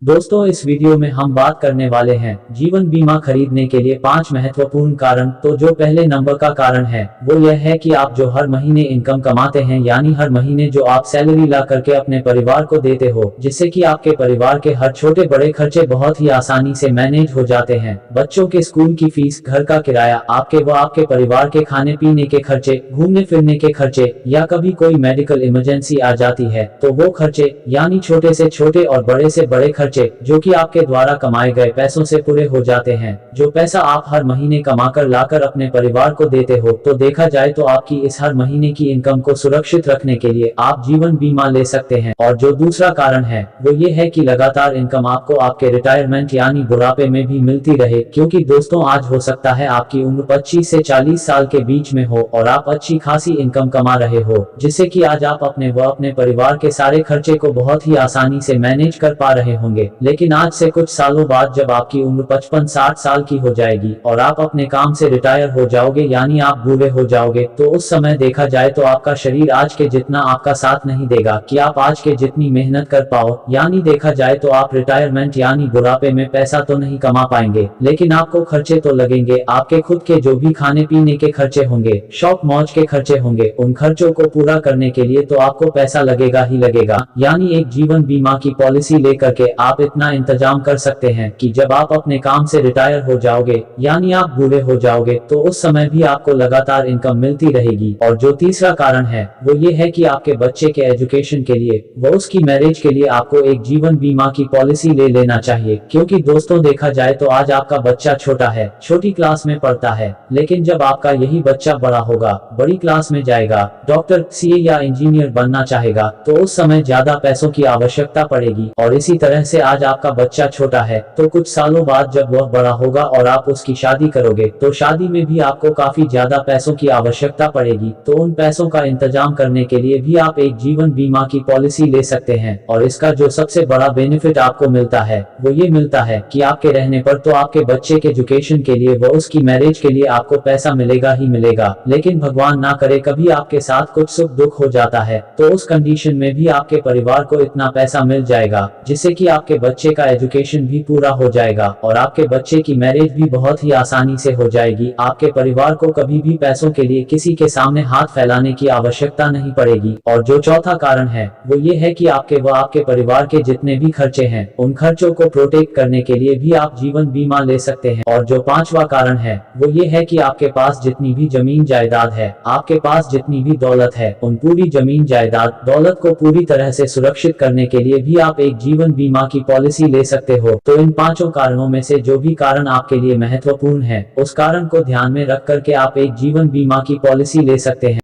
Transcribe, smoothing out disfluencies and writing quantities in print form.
दोस्तों, इस वीडियो में हम बात करने वाले हैं जीवन बीमा खरीदने के लिए 5 महत्वपूर्ण कारण। तो जो पहले नंबर का कारण है वो यह है कि आप जो हर महीने इनकम कमाते हैं, यानी हर महीने जो आप सैलरी ला करके अपने परिवार को देते हो, जिससे कि आपके परिवार के हर छोटे बड़े खर्चे बहुत ही आसानी से मैनेज हो जाते हैं। बच्चों के स्कूल की फीस, घर का किराया, आपके परिवार के खाने पीने के खर्चे, घूमने फिरने के खर्चे, या कभी कोई मेडिकल इमरजेंसी आ जाती है तो वो खर्चे, यानी छोटे से छोटे और बड़े से बड़े खर्चे जो कि आपके द्वारा कमाए गए पैसों से पूरे हो जाते हैं। जो पैसा आप हर महीने कमाकर लाकर अपने परिवार को देते हो, तो देखा जाए तो आपकी इस हर महीने की इनकम को सुरक्षित रखने के लिए आप जीवन बीमा ले सकते हैं। और जो दूसरा कारण है वो ये है कि लगातार इनकम आपको आपके रिटायरमेंट यानी बुढ़ापे में भी मिलती रहे। क्योंकि दोस्तों, आज हो सकता है आपकी उम्र 25 से 40 साल के बीच में हो और आप अच्छी खासी इनकम कमा रहे हो, जिससे कि आज आप अपने परिवार के सारे खर्चे को बहुत ही आसानी से मैनेज कर पा रहे होंगे। लेकिन आज से कुछ सालों बाद जब आपकी उम्र 55-60 साल की हो जाएगी और आप अपने काम से रिटायर हो जाओगे, यानी आप बूढ़े हो जाओगे, तो उस समय देखा जाए तो आपका शरीर आज के जितना आपका साथ नहीं देगा कि आप आज के जितनी मेहनत कर पाओ। यानी देखा जाए तो आप रिटायरमेंट यानी बुढ़ापे में पैसा तो नहीं कमा पाएंगे, लेकिन आपको खर्चे तो लगेंगे। आपके खुद के जो भी खाने पीने के खर्चे होंगे, शौक मौज के खर्चे होंगे, उन खर्चों को पूरा करने के लिए तो आपको पैसा लगेगा ही लगेगा। यानी एक जीवन बीमा की पॉलिसी लेकर के आप इतना इंतजाम कर सकते हैं कि जब आप अपने काम से रिटायर हो जाओगे, यानी आप बूढ़े हो जाओगे, तो उस समय भी आपको लगातार इनकम मिलती रहेगी। और जो तीसरा कारण है वो ये है कि आपके बच्चे के एजुकेशन के लिए व उसकी मैरिज के लिए आपको एक जीवन बीमा की पॉलिसी ले लेना चाहिए। क्योंकि दोस्तों, देखा जाए तो आज आपका बच्चा छोटा है, छोटी क्लास में पढ़ता है, लेकिन जब आपका यही बच्चा बड़ा होगा, बड़ी क्लास में जाएगा, डॉक्टर, सीए या इंजीनियर बनना चाहेगा, तो उस समय ज्यादा पैसों की आवश्यकता पड़ेगी। और इसी तरह से आज आपका बच्चा छोटा है, तो कुछ सालों बाद जब वह बड़ा होगा और आप उसकी शादी करोगे, तो शादी में भी आपको काफी ज्यादा पैसों की आवश्यकता पड़ेगी। तो उन पैसों का इंतजाम करने के लिए भी आप एक जीवन बीमा की पॉलिसी ले सकते हैं। और इसका जो सबसे बड़ा बेनिफिट आपको मिलता है वो ये मिलता है कि आपके रहने पर तो आपके बच्चे के एजुकेशन के लिए व उसकी मैरिज के लिए आपको पैसा मिलेगा ही मिलेगा। लेकिन भगवान ना करे कभी आपके साथ कुछ सुख दुख हो जाता है, तो उस कंडीशन में भी आपके परिवार को इतना पैसा मिल जाएगा जिससे कि आपके बच्चे का एजुकेशन भी पूरा हो जाएगा और आपके बच्चे की मैरिज भी बहुत ही आसानी से हो जाएगी। आपके परिवार को कभी भी पैसों के लिए किसी के सामने हाथ फैलाने की आवश्यकता नहीं पड़ेगी। और जो चौथा कारण है वो ये है कि आपके परिवार के जितने भी खर्चे हैं, उन खर्चों को प्रोटेक्ट करने के लिए भी आप जीवन बीमा ले सकते हैं। और जो पांचवा कारण है वो ये है कि आपके पास जितनी भी जमीन जायदाद है, आपके पास जितनी भी दौलत है, उन पूरी जमीन जायदाद दौलत को पूरी तरह से सुरक्षित करने के लिए भी आप एक जीवन बीमा की पॉलिसी ले सकते हो। तो इन पांचों कारणों में से जो भी कारण आपके लिए महत्वपूर्ण है, उस कारण को ध्यान में रख करके आप एक जीवन बीमा की पॉलिसी ले सकते हैं।